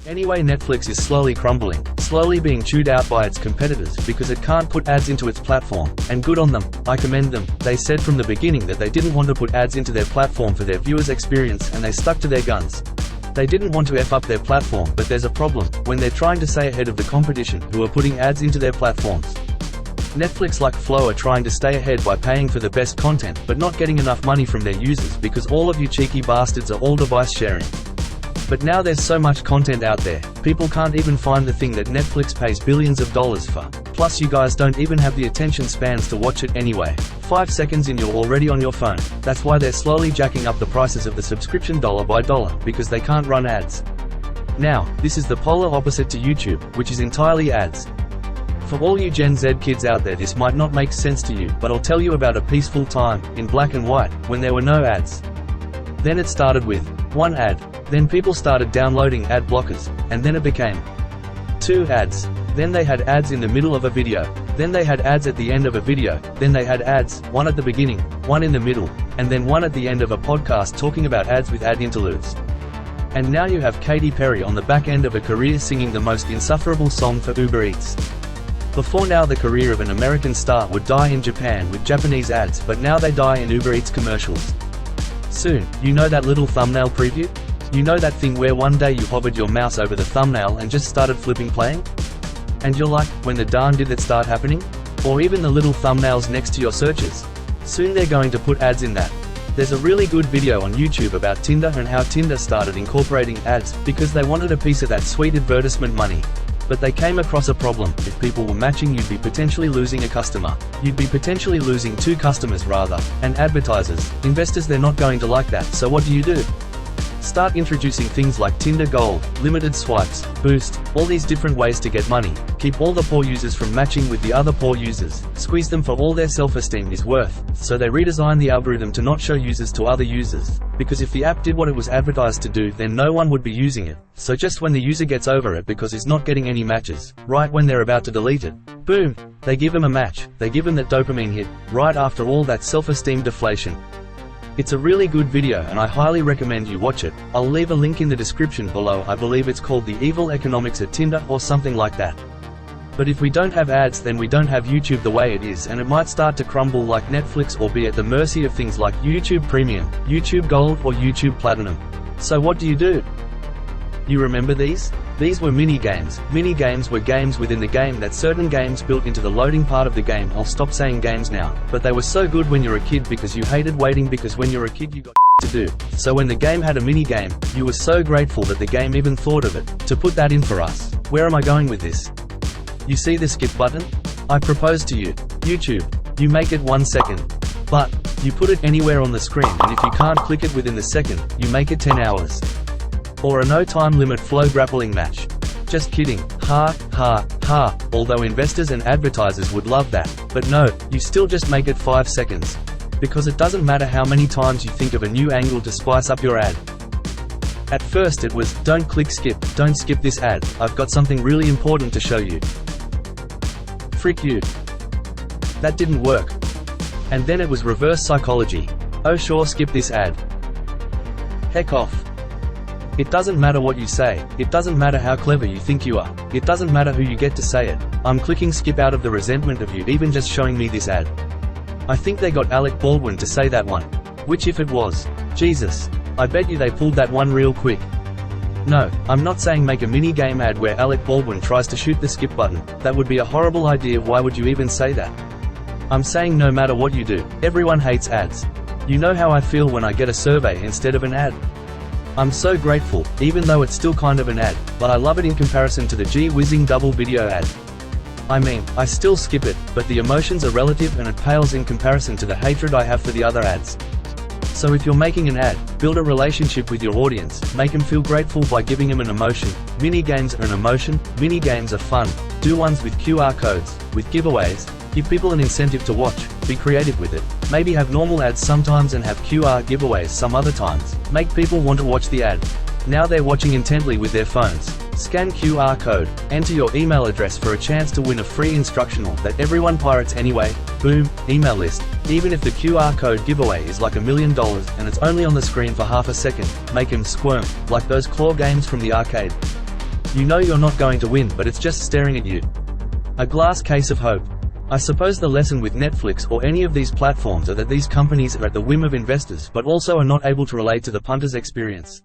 Anyway, Netflix is slowly crumbling, slowly being chewed out by its competitors because it can't put ads into its platform, and good on them, I commend them. They said from the beginning that they didn't want to put ads into their platform for their viewers' experience, and they stuck to their guns. They didn't want to F up their platform, but there's a problem when they're trying to stay ahead of the competition who are putting ads into their platforms. Netflix like Flow are trying to stay ahead by paying for the best content but not getting enough money from their users because all of you cheeky bastards are all device sharing. But now there's so much content out there, people can't even find the thing that Netflix pays billions of dollars for. Plus you guys don't even have the attention spans to watch it anyway. 5 seconds in you're already on your phone. That's why they're slowly jacking up the prices of the subscription dollar by dollar, because they can't run ads. Now, this is the polar opposite to YouTube, which is entirely ads. For all you Gen Z kids out there, this might not make sense to you, but I'll tell you about a peaceful time, in black and white, when there were no ads. Then it started with one ad. Then people started downloading ad blockers, and then it became 2 ads. Then they had ads in the middle of a video. Then they had ads at the end of a video. Then they had ads, one at the beginning, one in the middle, and then one at the end of a podcast talking about ads with ad interludes. And now you have Katy Perry on the back end of a career singing the most insufferable song for Uber Eats. Before now the career of an American star would die in Japan with Japanese ads, but now they die in Uber Eats commercials. Soon, you know that little thumbnail preview? You know that thing where one day you hovered your mouse over the thumbnail and just started flipping playing? And you're like, when the darn did that start happening? Or even the little thumbnails next to your searches? Soon they're going to put ads in that. There's a really good video on YouTube about Tinder and how Tinder started incorporating ads, because they wanted a piece of that sweet advertisement money. But they came across a problem. If people were matching, you'd be potentially losing a customer. You'd be potentially losing 2 customers rather. And advertisers, investors, they're not going to like that, so what do? Start introducing things like Tinder Gold, limited swipes, boost, all these different ways to get money. Keep all the poor users from matching with the other poor users. Squeeze them for all their self-esteem is worth. So they redesign the algorithm to not show users to other users. Because if the app did what it was advertised to do, then no one would be using it. So just when the user gets over it because he's not getting any matches, right when they're about to delete it, boom, they give him a match. They give him that dopamine hit, right after all that self-esteem deflation. It's a really good video and I highly recommend you watch it. I'll leave a link in the description below. I believe it's called The Evil Economics of Tinder or something like that. But if we don't have ads, then we don't have YouTube the way it is, and it might start to crumble like Netflix or be at the mercy of things like YouTube Premium, YouTube Gold or YouTube Platinum. So what do? You remember these? These were mini-games. Mini-games were games within the game that certain games built into the loading part of the game. I'll stop saying games now. But they were so good when you're a kid because you hated waiting, because when you're a kid you got to do. So when the game had a mini-game, you were so grateful that the game even thought of it, to put that in for us. Where am I going with this? You see the skip button? I propose to you. YouTube. You make it 1 second. But, you put it anywhere on the screen, and if you can't click it within the second, you make it 10 hours. Or a no time limit flow grappling match. Just kidding, ha, ha, ha, although investors and advertisers would love that. But no, you still just make it 5 seconds. Because it doesn't matter how many times you think of a new angle to spice up your ad. At first it was, don't click skip, don't skip this ad, I've got something really important to show you. Frick you. That didn't work. And then it was reverse psychology. Oh sure, skip this ad. Heck off. It doesn't matter what you say, it doesn't matter how clever you think you are, it doesn't matter who you get to say it. I'm clicking skip out of the resentment of you even just showing me this ad. I think they got Alec Baldwin to say that one. Which if it was, Jesus, I bet you they pulled that one real quick. No, I'm not saying make a mini-game ad where Alec Baldwin tries to shoot the skip button. That would be a horrible idea. Why would you even say that? I'm saying no matter what you do, everyone hates ads. You know how I feel when I get a survey instead of an ad. I'm so grateful, even though it's still kind of an ad, but I love it in comparison to the gee-whizzing double video ad. I mean, I still skip it, but the emotions are relative and it pales in comparison to the hatred I have for the other ads. So if you're making an ad, build a relationship with your audience, make them feel grateful by giving them an emotion. Mini-games are an emotion, mini-games are fun. Do ones with QR codes, with giveaways, give people an incentive to watch, be creative with it. Maybe have normal ads sometimes and have QR giveaways some other times. Make people want to watch the ad. Now they're watching intently with their phones. Scan QR code, enter your email address for a chance to win a free instructional that everyone pirates anyway. Boom, email list. Even if the QR code giveaway is like $1 million and it's only on the screen for half a second, make him squirm, like those claw games from the arcade. You know you're not going to win, but it's just staring at you. A glass case of hope. I suppose the lesson with Netflix or any of these platforms are that these companies are at the whim of investors but also are not able to relate to the punter's experience.